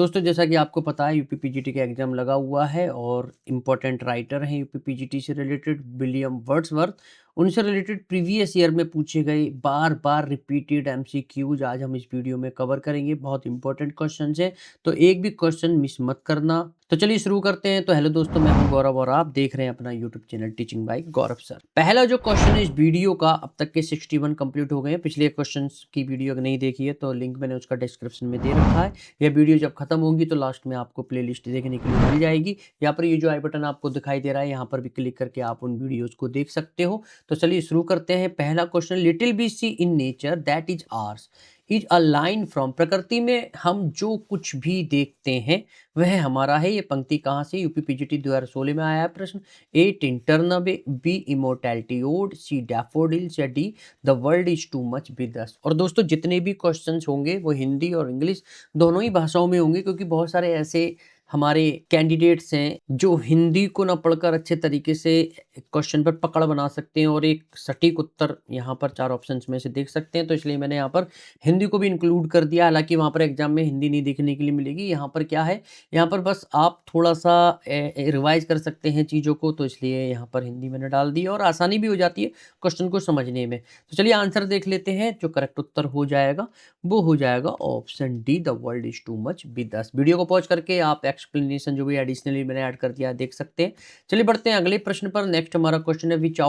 दोस्तों जैसा कि आपको पता है यूपी पीजीटी का एग्जाम लगा हुआ है और इम्पोर्टेंट राइटर हैं यूपी पीजीटी से रिलेटेड विलियम वर्ड्सवर्थ। उनसे रिलेटेड प्रीवियस ईयर में पूछे गए बार बार रिपीटेड एमसीक्यूज आज हम इस वीडियो में कवर करेंगे। बहुत इंपॉर्टेंट क्वेश्चन है, तो एक भी क्वेश्चन मिस मत करना। तो चलिए शुरू करते हैं। तो हेलो दोस्तों, मैं हूं गौरव और आप देख रहे हैं अपना यूट्यूब चैनल टीचिंग बाय गौरव सर। पहला जो क्वेश्चन है इस वीडियो का, अब तक के 61 कंप्लीट हो गए हैं। पिछले क्वेश्चन की वीडियो अगर नहीं देखी है तो लिंक मैंने उसका डिस्क्रिप्शन में दे रखा है। यह वीडियो जब खत्म होगी तो लास्ट में आपको प्लेलिस्ट देखने के लिए मिल जाएगी। यहाँ पर ये जो आई बटन आपको दिखाई दे रहा है, यहाँ पर भी क्लिक करके आप उन वीडियोस को देख सकते हो। तो चलिए शुरू करते हैं। पहला question, little we see in nature that is ours is a line from. प्रकृति में हम जो कुछ भी देखते हैं वह हमारा है। ये पंक्ति कहाँ से? यूपी पीजीटी 2016 में आया है प्रश्न। ए टिंटरनबे, बी इमोर्टैलिटी ओड, सी डैफोडिल्स या D the world is too much with us. और दोस्तों जितने भी क्वेश्चंस होंगे वो हिंदी और इंग्लिश दोनों ही भाषाओं में होंगे, क्योंकि बहुत सारे ऐसे हमारे कैंडिडेट्स हैं जो हिंदी को ना पढ़कर अच्छे तरीके से क्वेश्चन पर पकड़ बना सकते हैं और एक सटीक उत्तर यहाँ पर 4 ऑप्शंस में से देख सकते हैं। तो इसलिए मैंने यहाँ पर हिंदी को भी इंक्लूड कर दिया। हालांकि वहाँ पर एग्जाम में हिंदी नहीं देखने के लिए मिलेगी। यहाँ पर क्या है, यहाँ पर बस आप थोड़ा सा रिवाइज कर सकते हैं चीज़ों को, तो इसलिए यहाँ पर हिंदी मैंने डाल दी और आसानी भी हो जाती है क्वेश्चन को समझने में। तो चलिए आंसर देख लेते हैं। जो करेक्ट उत्तर हो जाएगा वो हो जाएगा option D, the world is too much with us. Video को पॉज करके आप एक्सप्लेनेशन जो भी एडिशनली मैंने ऐड कर दिया देख सकते हैं। चलिए बढ़ते हैं अगले प्रश्न पर। नेक्स्ट हमारा क्वेश्चन है, विच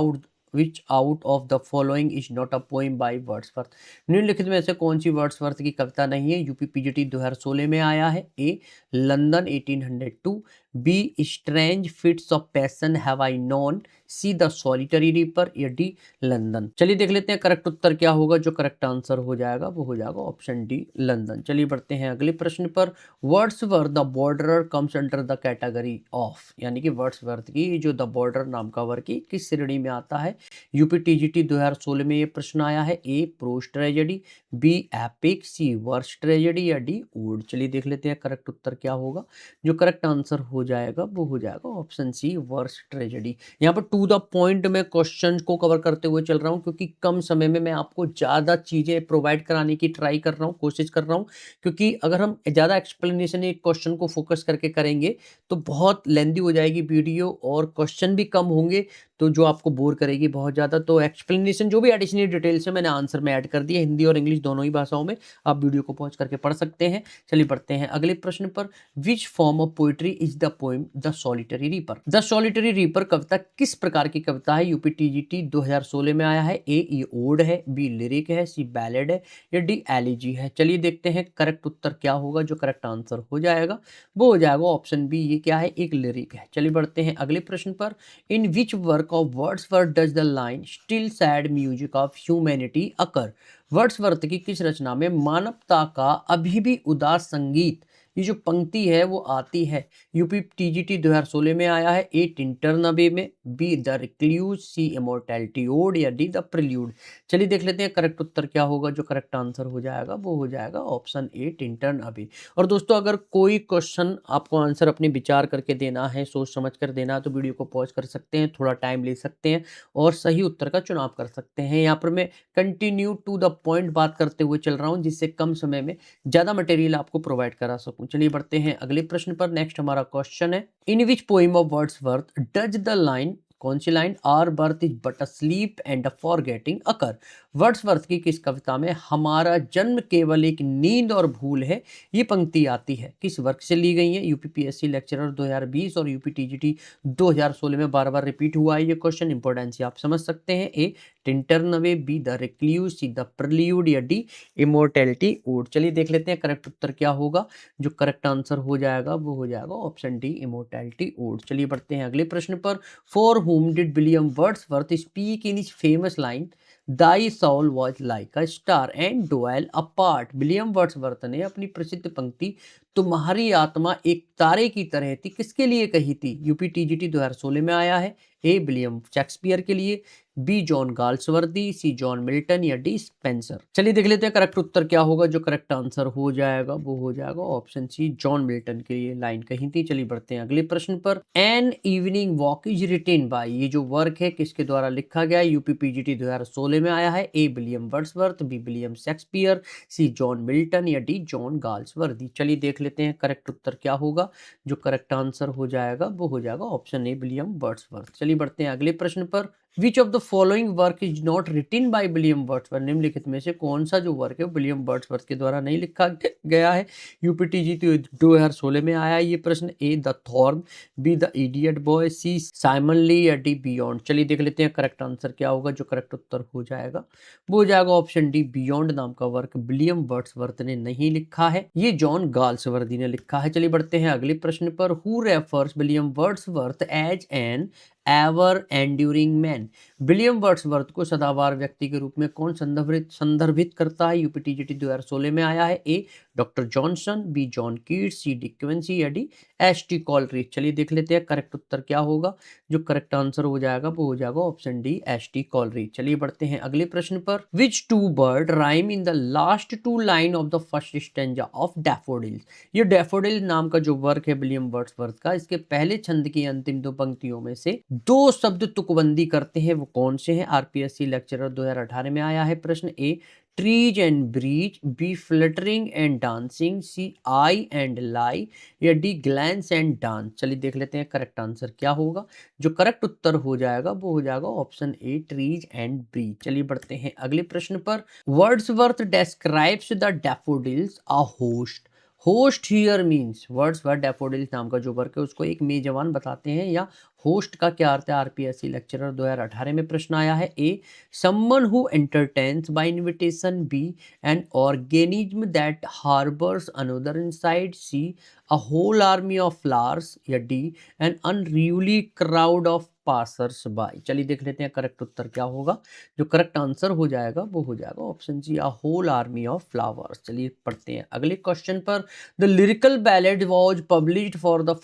out of the following is not a poem by Wordsworth. निम्नलिखित में से कौन सी वर्ड्सवर्थ की कविता नहीं है? यूपी पीजीटी 2016 में आया है। A London 1802, B strange fits of passion have I known, C the solitary reaper या डी लंदन। चलिए देख लेते हैं करेक्ट उत्तर क्या होगा। जो करेक्ट आंसर हो जाएगा वो हो जाएगा ऑप्शन डी लंदन। चलिए बढ़ते हैं अगले प्रश्न पर। Wordsworth the borderer comes under the category of, यानी कि वर्ड्सवर्थ की जो द बॉर्डर नाम का वर्क की किस श्रेणी में आता है? यूपी टीजीटी 2016 में ये प्रश्न आया है। ए pros tragedy, be epic, C verse tragedy या डी ओड। चलिए देख लेते हैं करेक्ट उत्तर क्या होगा। जो करेक्ट आंसर हो जाएगा वो हो जाएगा ऑप्शन सी वर्स ट्रेजेडी। यहाँ पर टू द पॉइंट में क्वेश्चन को कवर करते हुए चल रहा हूँ, क्योंकि कम समय में मैं आपको ज़्यादा चीज़ें प्रोवाइड कराने की ट्राई कर रहा हूँ, कोशिश कर रहा हूँ। क्योंकि अगर हम ज़्यादा एक्सप्लेनेशन एक क्वेश्चन को फोकस करके करेंगे तो बहुत लेंदी हो जाएगी वीडियो और क्वेश्चन भी कम होंगे, तो जो आपको बोर करेगी बहुत ज़्यादा। तो एक्सप्लेनेशन जो भी एडिशनल डिटेल्स है मैंने आंसर में ऐड कर दिया, हिंदी और इंग्लिश दोनों ही भाषाओं में। आप वीडियो को पॉज करके पढ़ सकते हैं। चलिए बढ़ते हैं अगले प्रश्न पर। Which form of poetry is the poem the solitary reaper. The solitary reaper कविता किस प्रकार की कविता है? यूपी टीजीटी 2016 में आया है। ए ये ओड है, बी लिरिक है, सी बैलेड है या डी एलिजी है। चलिए देखते हैं करेक्ट उत्तर क्या होगा। जो करेक्ट आंसर हो जाएगा वो हो जाएगा ऑप्शन बी, ये क्या है, एक लिरिक है। चलिए बढ़ते हैं अगले प्रश्न पर। In which work of Wordsworth does the line still sad music of humanity occur। Wordsworth की किस रचना में मानवता का अभी भी उदास संगीत, ये जो पंक्ति है वो आती है? यूपी टीजीटी 2016 में आया है। ए टिंटरनबे में, B the recluse, C immortality ode या डी द प्रिल्यूड। चलिए देख लेते हैं करेक्ट उत्तर क्या होगा। जो करेक्ट आंसर हो जाएगा वो हो जाएगा ऑप्शन ए टिंटरनबे। और दोस्तों अगर कोई क्वेश्चन आपको आंसर अपने विचार करके देना है, सोच समझ कर देना है, तो वीडियो को पॉज कर सकते हैं, थोड़ा टाइम ले सकते हैं और सही उत्तर का चुनाव कर सकते हैं। यहाँ पर मैं कंटिन्यू टू द पॉइंट बात करते हुए चल रहा हूँ, जिससे कम समय में ज़्यादा मटेरियल आपको प्रोवाइड करा सकूँ। चलिए बढ़ते हैं अगले प्रश्न पर। नेक्स्ट हमारा क्वेश्चन है, in which poem of Wordsworth does the line, कौन सी line, our birth is but a sleep and a forgetting occur. Wordsworth की किस कविता में हमारा जन्म केवल एक नींद और भूल है, ये पंक्ति आती है? किस वर्क से ली गई है? यूपीपीएससी लेक्चरर 2020 और यूपी टीजीटी 2016 में बार बार रिपीट हुआ है ये क्वेश्चन। इंपॉर्टेंस आप समझ सकते हैं। A Tintern Abbey, B the recluse, C the prelude या डी इमोर्टैलिटी ओड। चलिए देख लेते हैं करेक्ट उत्तर क्या होगा। जो करेक्ट आंसर हो जाएगा वो हो जाएगा ऑप्शन डी इमोर्टैलिटी ओड। चलिए बढ़ते हैं अगले प्रश्न पर। For whom did William Wordsworth speak in his famous line, Thy soul was like a star and dwell apart। William Wordsworth ने अपनी प्रसिद्ध पंक्ति तुम्हारी आत्मा एक तारे की तरह थी किसके लिए कही थी? यूपी टीजीटी 2016 में आया है। ए विलियम शेक्सपियर के लिए, बी जॉन गाल्सवर्दी, सी जॉन मिल्टन या डी स्पेंसर। चलिए देख लेते हैं करेक्ट उत्तर क्या होगा। जो करेक्ट आंसर हो जाएगा वो हो जाएगा ऑप्शन सी जॉन मिल्टन के लिए लाइन कहीं थी। चलिए बढ़ते हैं अगले प्रश्न पर। An evening walk is written by, ये जो वर्क है किसके द्वारा लिखा गया है? यूपीपीजीटी 2016 में आया है। A William Wordsworth, B William Shakespeare, C John Milton या डी जॉन गाल्सवर्दी। चलिए देख लेते हैं करेक्ट उत्तर क्या होगा। जो करेक्ट आंसर हो जाएगा वो हो जाएगा ऑप्शन ए विलियम वर्ड्सवर्थ। चलिए बढ़ते हैं अगले प्रश्न पर। Which of the following work is not रिटिन by William Wordsworth, निम्नलिखित में से कौन सा जो वर्क है विलियम वर्ड्सवर्थ के द्वारा नहीं लिखा गया है? यूपीटीजी 2016 में आया है ये प्रश्न। A the thorn, B the idiot boy, C Simon Lee या डी बियॉन्ड। चलिए देख लेते हैं करेक्ट आंसर क्या होगा। जो करेक्ट उत्तर हो जाएगा वो हो जाएगा ऑप्शन डी बियॉन्ड नाम का वर्क विलियम वर्ड्सवर्थ ने नहीं लिखा है, ये जॉन गाल्सवर्दी ने लिखा है। चलिए बढ़ते हैं अगले प्रश्न पर। Who refers William Wordsworth as an ever enduring man, William Wordsworth को सदाबहार व्यक्ति के रूप में कौन संदर्भित करता है? यूपीटीजीटी 2016 में आया है। A doctor Johnson, B John Keats, C De Quincey या डी एस टी कॉलरिज। चलिए देख लेते हैं करेक्ट उत्तर क्या होगा। जो करेक्ट आंसर हो जाएगा वो हो जाएगा option D S T Coleridge. चलिए बढ़ते हैं अगले प्रश्न पर। Which two bird rhyme in the last two line of the first stanza of daffodils, ये डैफोडिल नाम का जो वर्क है विलियम वर्ड्सवर्थ का, इसके पहले छंद की अंतिम दो पंक्तियों में से दो शब्द तुकबंदी करते हैं, वो कौन से हैं? आरपीएससी लेक्चरर 2018 में आया है प्रश्न। A trees and breeze, B fluttering and dancing, C I and lie या डी ग्लैंस एंड डांस। चलिए देख लेते हैं करेक्ट आंसर क्या होगा। जो करेक्ट उत्तर हो जाएगा वो हो जाएगा option A trees and breeze. चलिए बढ़ते हैं अगले प्रश्न पर। Wordsworth describes the daffodils a host, host here means, Wordsworth daffodils नाम का जो वर्क है उसको एक मेजबान बताते हैं, या होस्ट का क्या अर्थ है? आरपीएससी लेक्चरर 2018 में प्रश्न आया है। A someone who entertains by invitation, B an organism that harbours another inside, C a whole army of flowers या D an unruly crowd of passers by. चलिए देख लेते हैं करेक्ट उत्तर क्या होगा। जो करेक्ट आंसर हो जाएगा वो हो जाएगा option C a whole army of flowers. चलिए पढ़ते हैं अगले क्वेश्चन पर। The lyrical ballad was published for the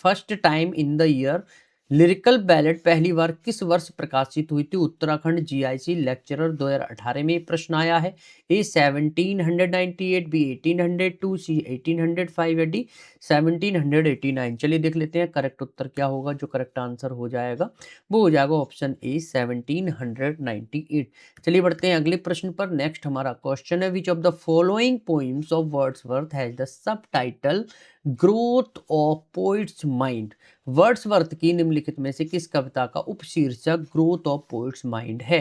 first time in the year, lyrical ballad पहली बार किस वर्ष प्रकाशित हुई थी? उत्तराखंड जीआईसी लेक्चरर 2018 में प्रश्न आया है। ए 1798, बी 1802, सी 1805 या डी 1789। चलिए देख लेते हैं करेक्ट उत्तर क्या होगा। जो करेक्ट आंसर हो जाएगा वो हो जाएगा ऑप्शन ए 1798। चलिए बढ़ते हैं अगले प्रश्न पर। नेक्स्ट हमारा क्वेश्चन है। विच of the following poems of Wordsworth has the sub title growth of poets mind, Wordsworth की निम्नलिखित में से किस कविता का उपशीर्षक ग्रोथ ऑफ पोइट्स माइंड है?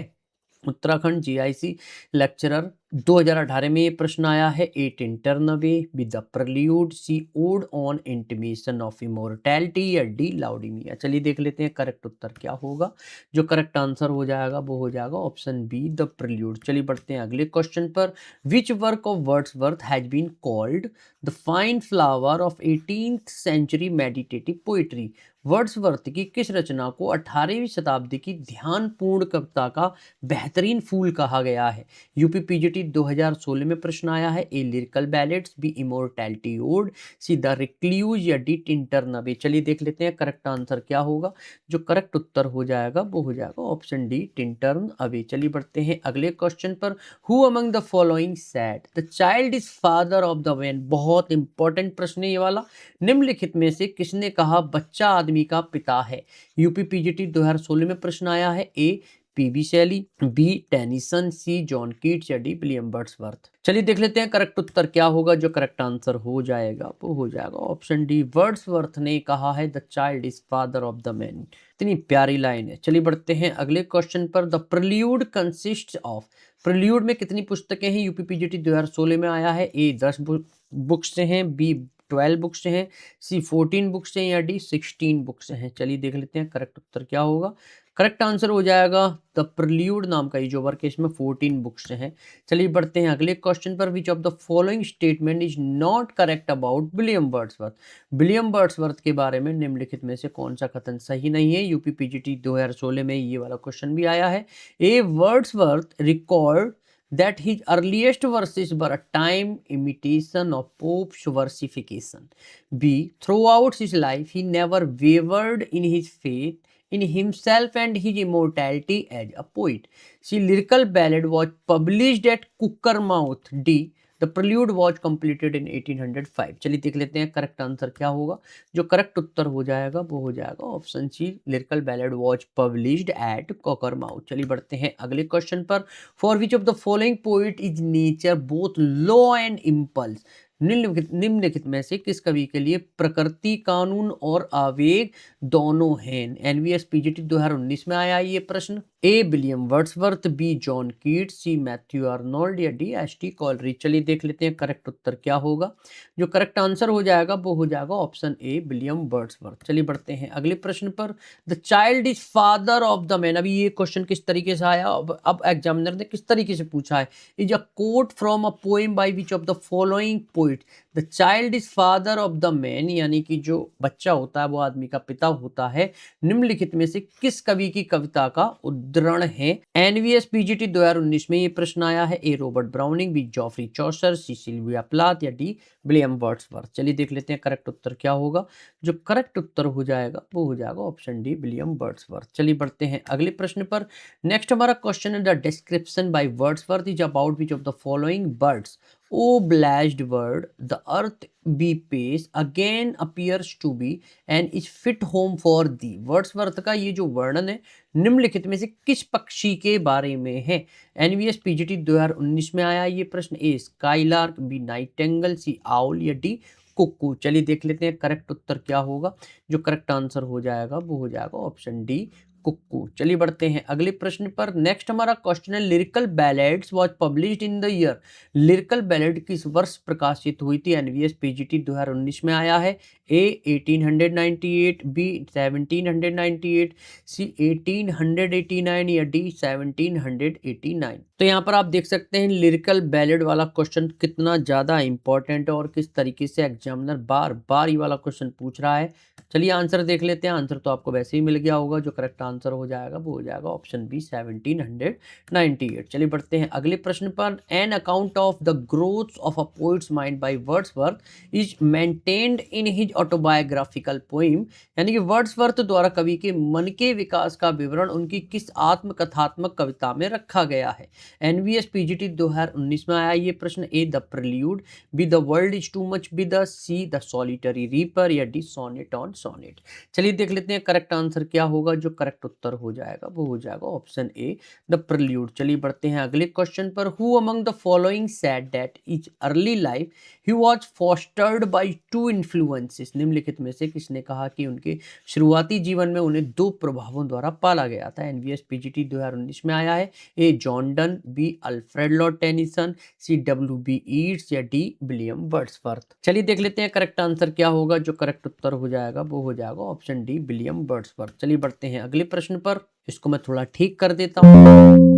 उत्तराखंड जीआईसी लेक्चरर 2018 में ये प्रश्न आया है। A Tintern Abbey, B the prelude, C ode on intimation of immortality या डी लाउडिमिया। चलिए देख लेते हैं करेक्ट उत्तर क्या होगा। जो करेक्ट आंसर हो जाएगा वो हो जाएगा ऑप्शन बी द प्रल्यूड। चलिए बढ़ते हैं अगले क्वेश्चन पर। Which work of Wordsworth has been called the fine flower of 18th century meditative poetry, Wordsworth की किस रचना को 18वीं शताब्दी की ध्यानपूर्ण कविता का बेहतरीन फूल कहा गया है? यूपीपीजीटी 2016 में प्रश्न आया है। A lyrical ballads, B immortality ode, C the recluse या डी टिंटरनवे। चलिए देख लेते हैं करेक्ट आंसर क्या होगा। जो करेक्ट उत्तर हो जाएगा वो हो जाएगा ऑप्शन डी टिंटर्न अवे। चलिए बढ़ते हैं अगले क्वेश्चन पर। Who among the following said the child is father of the man, बहुत इंपॉर्टेंट प्रश्न है ये वाला। निम्नलिखित में से किसने कहा बच्चा आदमी का पिता है? यूपीपीजीटी 2016 में प्रश्न आया है। ए पीबी शैली, बी टेनिसन, सी जॉन कीट्स या डी विलियम वर्ड्सवर्थ। चलिए देख लेते हैं करेक्ट उत्तर क्या होगा। जो करेक्ट आंसर हो जाएगा वो हो जाएगा ऑप्शन डी वर्ड्सवर्थ ने कहा है the child is father of the man. इतनी प्यारी लाइन है। चलिए बढ़ते हैं अगले क्वेश्चन पर। The Prelude consist of, Prelude में कितनी पुस्तकें हैं? यूपीपीजीटी 2016 में आया है। ए 10 बुक्स से हैं, बी 12 बुक्स से हैं, सी 14 बुक्स से हैं या डी 16 बुक्स से हैं। चलिए देख लेते हैं करेक्ट उत्तर क्या होगा। करेक्ट आंसर हो जाएगा द प्रल्यूड नाम का ये जो वर्क है इसमें 14 बुक्स हैं। चलिए बढ़ते हैं अगले क्वेश्चन पर। Which of the following statement is not correct about William Wordsworth, William Wordsworth के बारे में निम्नलिखित में से कौन सा कथन सही नहीं है? यूपीपीजीटी 2016 में ये वाला क्वेश्चन भी आया है। A Wordsworth record that his earliest verses were a time imitation of Pope's versification. B. Throughout his life, he never wavered in his faith in himself and his immortality as a poet. See, lyrical ballad was published at Cockermouth, D. The prelude was completed in 1805. चलिए देख लेते हैं correct answer क्या होगा। जो correct उत्तर हो जाएगा वो हो जाएगा option C, lyrical ballad was published at Cockermouth. चलिए बढ़ते हैं अगले क्वेश्चन पर। For which of the following poet is nature both law and impulse? निम्नलिखित में से किस कवि के लिए प्रकृति, कानून और आवेग दोनों हैं? एनवीएस पीजीटी 2019 में आया ये प्रश्न। A William Wordsworth, B John Keats, C Matthew Arnold या डी एस.टी. कॉलरिज। चलिए देख लेते हैं करेक्ट उत्तर क्या होगा। जो करेक्ट आंसर हो जाएगा वो हो जाएगा ऑप्शन ए, विलियम वर्ड्सवर्थ। चलिए बढ़ते हैं अगले प्रश्न पर। The child is father of the man. अभी ये क्वेश्चन किस तरीके से आया, अब एग्जामिनर ने किस तरीके से पूछा है। Is a quote from a poem by which of the following poet? The child is father of the man, यानी कि जो बच्चा होता है वो आदमी का पिता होता है। निम्नलिखित में से किस कवि की कविता का उद्धरण है? एनवीएस पीजीटी 2019 में ये प्रश्न आया है। ए रॉबर्ट ब्राउनिंग, बी जॉफ्री चौसर, सी सिल्विया प्लाथ या डी विलियम वर्ड्सवर्थ। चलिए देख लेते हैं करेक्ट उत्तर क्या होगा। जो करेक्ट उत्तर हो जाएगा वो हो जाएगा ऑप्शन डी, विलियम वर्ड्सवर्थ। चलिए बढ़ते हैं अगले प्रश्न पर। नेक्स्ट हमारा क्वेश्चन है, the description by Wordsworth is about which of the following birds? O blessed word, the earth be pace, again appears to be and is fit home for thee. Wordsworth का ये जो वर्णन है निम्नलिखित में से किस पक्षी के बारे में है? एनवीएस पीजीटी 2019 में आया ये प्रश्न। ए स्काईलार्क, बी नाइटेंगल, सी आउल या डी कुक्कू। चलिए देख लेते हैं करेक्ट उत्तर क्या होगा। जो करेक्ट आंसर हो जाएगा वो हो जाएगा ऑप्शन डी, कुक्कू। चलिए बढ़ते हैं अगले प्रश्न पर। नेक्स्ट हमारा क्वेश्चन है, lyrical ballads was published in the year. Lyrical ballad किस वर्ष प्रकाशित हुई थी? एनवीएस पीजीटी 2019 में आया है। ए 1898, बी 1798, सी 1889 या डी 1789। तो यहाँ पर आप देख सकते हैं लिरिकल बैलेड वाला क्वेश्चन कितना ज्यादा इंपॉर्टेंट है और किस तरीके से एग्जामिनर बार बार ये वाला क्वेश्चन पूछ रहा है। चलिए आंसर देख लेते हैं। आंसर तो आपको वैसे ही मिल गया होगा। जो करेक्ट आंसर हो जाएगा वो हो जाएगा ऑप्शन बी, 1798। चलिए बढ़ते हैं अगले प्रश्न पर। An account of the growth of a poets mind by Wordsworth is maintained in his autobiographical poem. यानी कि वर्ड्सवर्थ द्वारा कवि के मन के विकास का विवरण उनकी किस आत्मकथात्मक कविता में रखा गया है? एनवीएस पीजीटी 2019 में आया ये प्रश्न। A the prelude, B the world is too much B the C the solitary reaper या डी सोनेट ऑन सोनेट। चलिए देख लेते हैं करेक्ट आंसर क्या होगा। जो करेक्ट उत्तर हो जाएगा वो हो जाएगा ऑप्शन ए, द प्रिल्यूड। चलिए बढ़ते हैं अगले क्वेश्चन पर। Who among the following said that is early life he was fostered by two influences? निम्नलिखित में से किसने कहा कि उनके शुरुआती जीवन में उन्हें दो प्रभावों द्वारा पाला गया था? एनवीएस पीजीटी 2019 में आया है। A John Donne, B Alfred Lord Tennyson, C W B Yeats या डी विलियम वर्ड्सवर्थ। चलिए देख लेते हैं करेक्ट आंसर क्या होगा। जो करेक्ट उत्तर हो जाएगा वो हो जाएगा ऑप्शन डी, विलियम वर्ड्सवर्थ। चलिए बढ़ते हैं अगले प्रश्न पर। इसको मैं थोड़ा ठीक कर देता हूँ,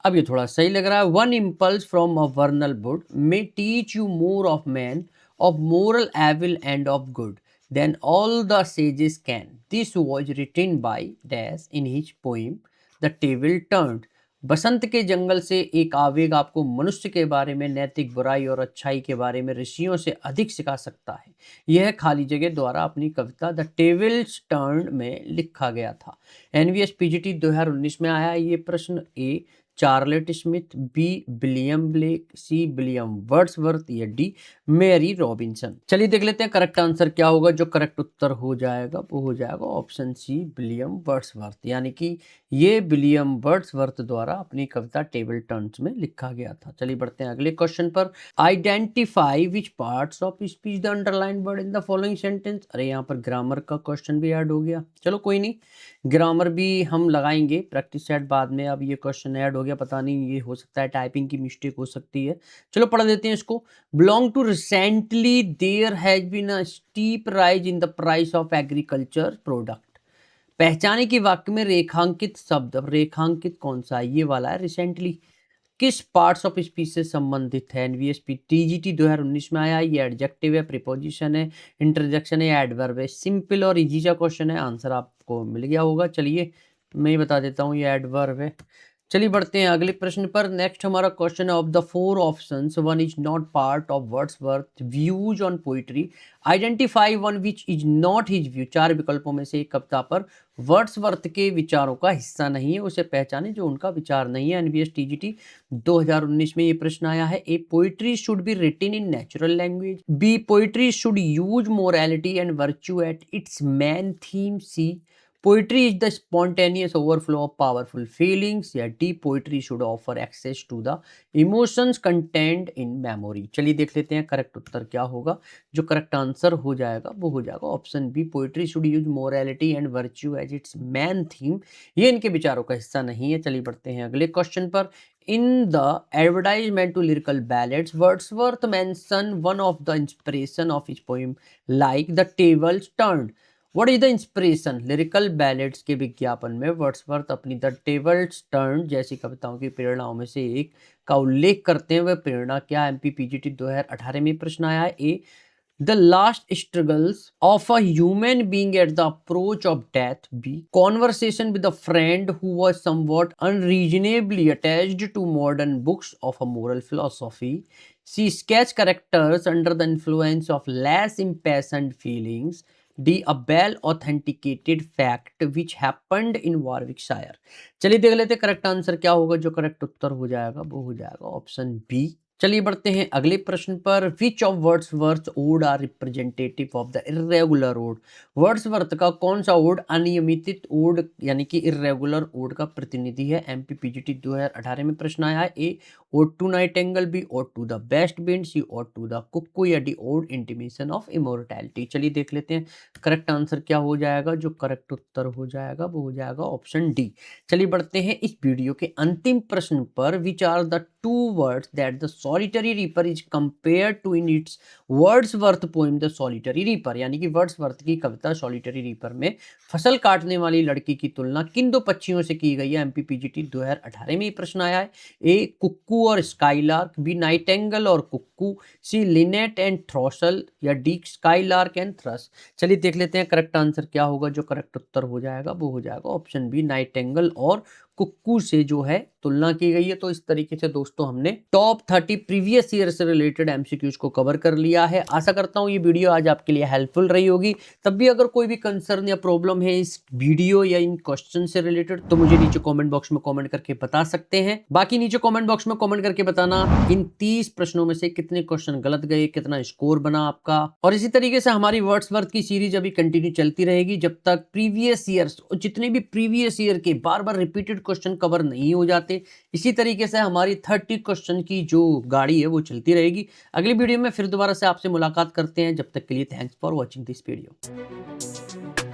अब ये थोड़ा सही लग रहा है। One impulse from a vernal wood may teach you more of man, of moral evil and of good than all the sages can. This was written by dash in his poem the table turned. बसंत के जंगल से एक आवेग आपको मनुष्य के बारे में, नैतिक बुराई और अच्छाई के बारे में ऋषियों से अधिक सिखा सकता है। यह खाली जगह द्वारा अपनी कविता द टेबल्स टर्न्ड में लिखा गया था। एनवीएस पीजीटी 2019 में आया ये प्रश्न। A Charlotte Smith, B William Blake, C William Wordsworth या डी मैरी रॉबिन्सन। चलिए देख लेते हैं करेक्ट आंसर क्या होगा। जो करेक्ट उत्तर हो जाएगा वो हो जाएगा ऑप्शन सी, विलियम वर्ड्सवर्थ। यानी कि ये विलियम वर्ड्सवर्थ द्वारा अपनी कविता टेबल टर्न्स में लिखा गया था। चलिए बढ़ते हैं अगले क्वेश्चन पर। Identify which parts of speech the underline word in the following sentence. अरे यहाँ पर ग्रामर का क्वेश्चन भी ऐड हो गया। चलो कोई नहीं, ग्रामर भी हम लगाएंगे प्रैक्टिस सेट बाद में। अब ये क्वेश्चन ऐड हो गया, पता नहीं, ये हो सकता है टाइपिंग की मिस्टेक हो सकती है। चलो पढ़ देते हैं इसको। Belong to recently there has been a steep rise in the price of agriculture product. पहचाने के वाक्य में रेखांकित शब्द, रेखांकित कौन सा है? ये वाला है रिसेंटली। किस पार्ट्स ऑफ स्पीच से संबंधित है? एनवीएसपी टीजीटी 2019 में आया। ये एडजेक्टिव है, प्रीपोजिशन है, इंटरजेक्शन है, एडवर्ब है। सिंपल और इजी सा क्वेश्चन है, आंसर आपको मिल गया होगा। चलिए मैं ही बता देता हूँ, ये एडवर्ब है। चलिए बढ़ते हैं अगले प्रश्न पर। नेक्स्ट हमारा क्वेश्चन है, of the four options one is not part of Wordsworth views on poetry, identify one which is not his view. चार विकल्पों में से एक कविता पर वर्ड्सवर्थ के विचारों का हिस्सा नहीं है, उसे पहचाने जो उनका विचार नहीं है। एनवीएस टीजीटी 2019 में ये प्रश्न आया है। A, poetry should be written in natural language. B, poetry should use morality and virtue at its main theme. C, poetry is the spontaneous overflow of powerful feelings। या D, poetry should offer access to the emotions contained in memory। चलिए देख लेते हैं correct उत्तर क्या होगा। जो correct answer हो जाएगा वो हो जाएगा option B, poetry should use morality and virtue as its main theme। ये इनके विचारों का हिस्सा नहीं है। चलिए बढ़ते हैं अगले क्वेश्चन पर। In the advertisement to lyrical ballads, Wordsworth mentioned one of the inspiration of his poem like the tables turned। What is the inspiration? Lyrical ballads के विज्ञापन में वर्ड्सवर्थ अपनी द टेबल्स टर्न जैसी कविताओं की प्रेरणाओं में से एक का उल्लेख करते हैं। वह प्रेरणा क्या? एमपीपीजीटी 2018 में प्रश्न आया है। A, the last struggles of a human being at the approach of death. B, conversation with a friend who was somewhat unreasonably attached to modern books of a moral philosophy. C, sketch characters under the influence of less impassioned feelings। D, a well authenticated fact which happened in Warwickshire. चलिए देख लेते हैं correct answer क्या होगा। जो correct उत्तर हो जाएगा वो हो जाएगा ऑप्शन बी। चलिए बढ़ते हैं अगले प्रश्न पर। Which of Wordsworth ode are representative of the irregular ode. Wordsworth का कौन सा ओड अनियमित ओड यानी कि इर्रेगुलर ओड का प्रतिनिधि है? एमपीपीजीटी 2018 में प्रश्न आया है। A, ode to nightingale. B, ode to the west wind. C, ode to the cuckoo. या D, ode intimation of immortality. चलिए देख लेते हैं करेक्ट आंसर क्या हो जाएगा। जो करेक्ट उत्तर हो जाएगा वो हो जाएगा ऑप्शन डी। चलिए बढ़ते हैं इस वीडियो के अंतिम प्रश्न पर। Which are the two words that the solitary reaper is compare to in its Wordsworth poem the solitary reaper. यानी कि वर्ड्सवर्थ की कविता सॉलिटरी रीपर में फसल काटने वाली लड़की की तुलना किन दो पक्षियों से की गई है? एमपीपीजीटी 2018 में ये प्रश्न आया है। ए, कुक्कू और स्काईलार्क। बी, नाइटेंगल और कुक्कू। सी, लिनेट एंड थ्रॉसल। या डी, स्काईलार्क एंड थ्रस। चलिए देख लेते हैं करेक्ट आंसर क्या होगा। जो करेक्ट उत्तर हो जाएगा वो हो जाएगा ऑप्शन बी, नाइटेंगल और कुक्कू से जो है तुलना की गई है। तो इस तरीके से दोस्तों हमने टॉप 30 प्रीवियस ईयर से रिलेटेड एमसीक्यूज को कवर कर लिया है। आशा करता हूं ये वीडियो आज आपके लिए हेल्पफुल रही होगी। तब भी अगर कोई भी कंसर्न या प्रॉब्लम है इस वीडियो या इन क्वेश्चन से रिलेटेड तो मुझे नीचे कमेंट बॉक्स में कमेंट करके बता सकते हैं। बाकी नीचे कमेंट बॉक्स में कमेंट करके बताना इन 30 प्रश्नों में से कितने क्वेश्चन गलत गए, कितना स्कोर बना आपका। और इसी तरीके से हमारी वर्ड्सवर्थ की सीरीज अभी कंटिन्यू चलती रहेगी जब तक प्रीवियस ईयर्स जितने भी प्रीवियस ईयर के बार बार रिपीटेड क्वेश्चन कवर नहीं हो जाते। इसी तरीके से हमारी 30 क्वेश्चन की जो गाड़ी है वो चलती रहेगी। अगली वीडियो में फिर दोबारा से आपसे मुलाकात करते हैं। जब तक के लिए thanks for watching this video.